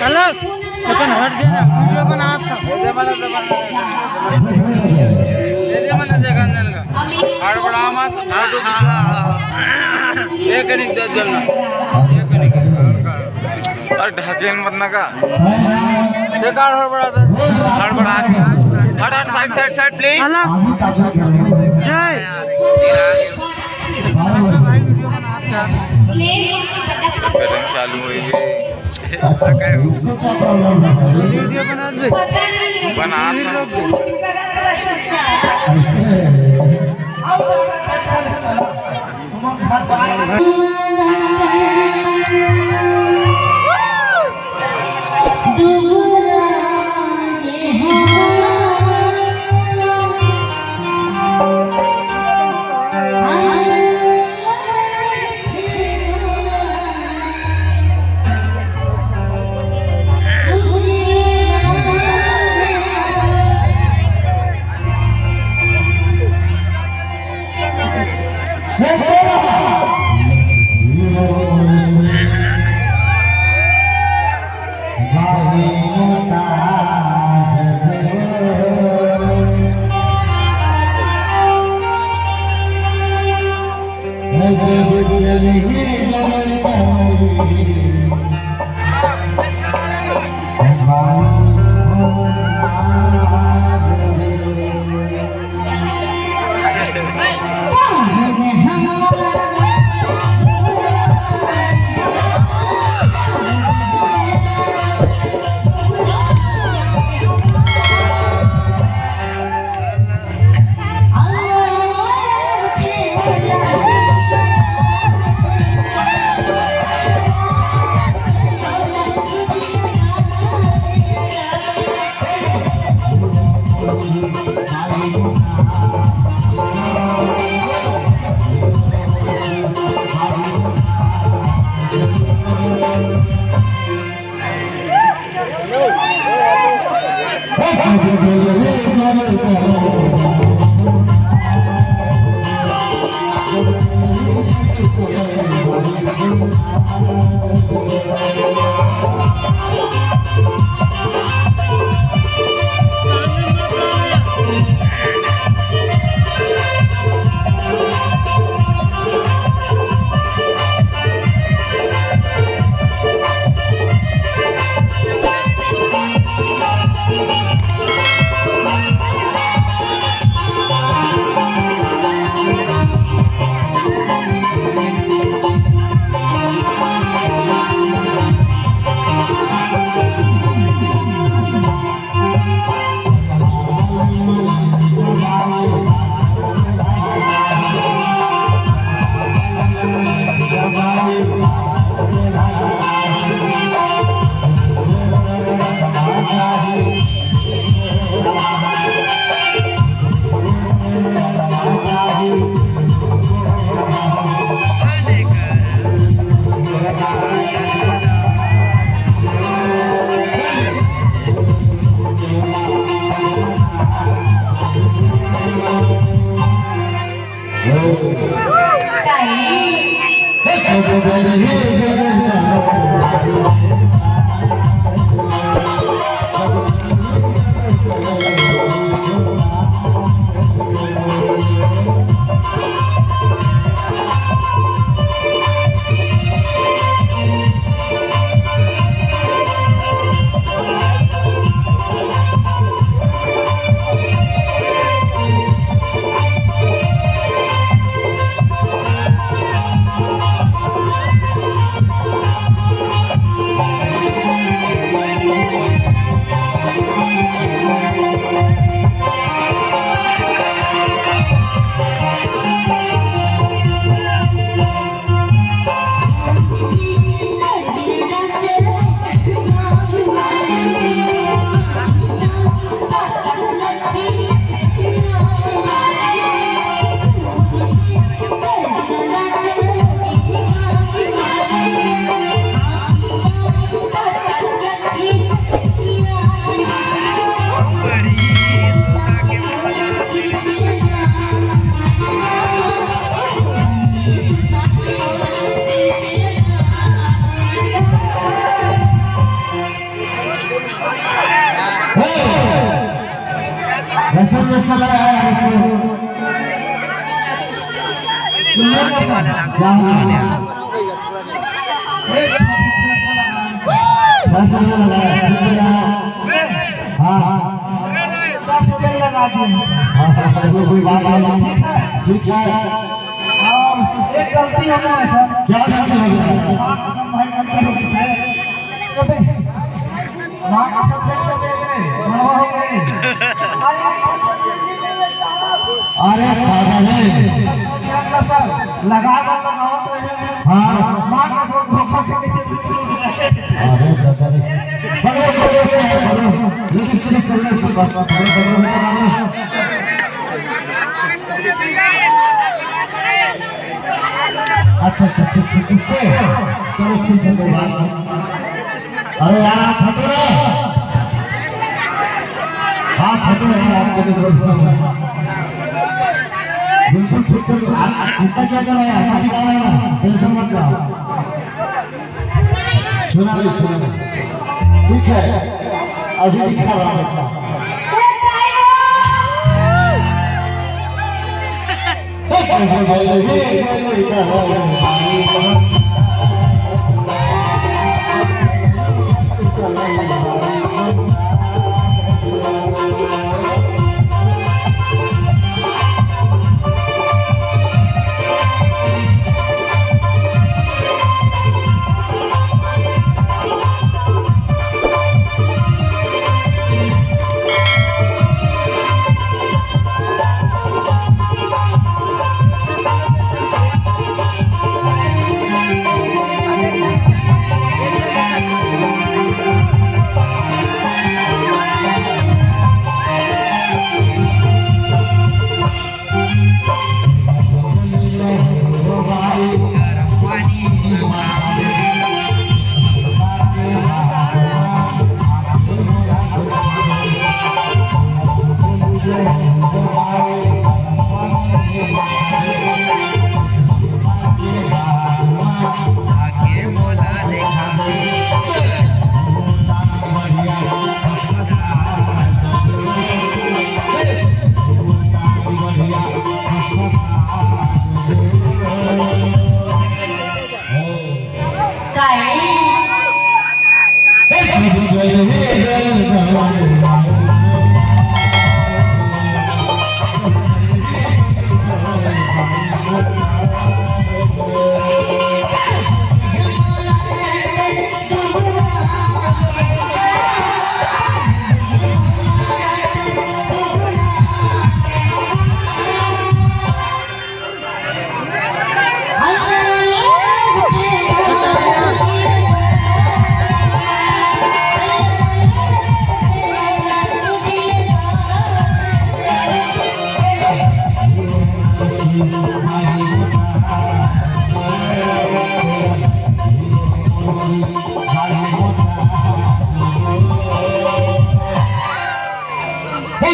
अलग लेकिन हट देना वीडियो बना था हड़बड़ा मत एक निक दे देना एक निक और ढकेन मत नका बेकार हड़बड़ा था हड़बड़ा हट हट साइड साइड साइड प्लीज जय भाई वीडियो बना था चालू हुई वीडियो बना दे बना ऐसा जैसा लगा है उसको कोई बात नहीं ठीक है एक गलती हो गया सर क्या गलती हो गया मां का सब्जेक्ट देख रहे मनवा हो गए अरे पागल है सर लगा कर लगाओ हां मां का सब धोखा से कैसे अरे दादा बड़े बड़े से ये किस तरह करने से बात अच्छा अच्छा ठीक ठीक इससे चलो ठीक है कोई बात नहीं अरे यार आप फटो ना हाँ फटो है आपको तो बिल्कुल ठीक है आपका क्या कर रहा है पानी डाल रहा है ना टेंशन मत लो सुना नहीं ठीक है अभी दिखा रहा हूँ Hey,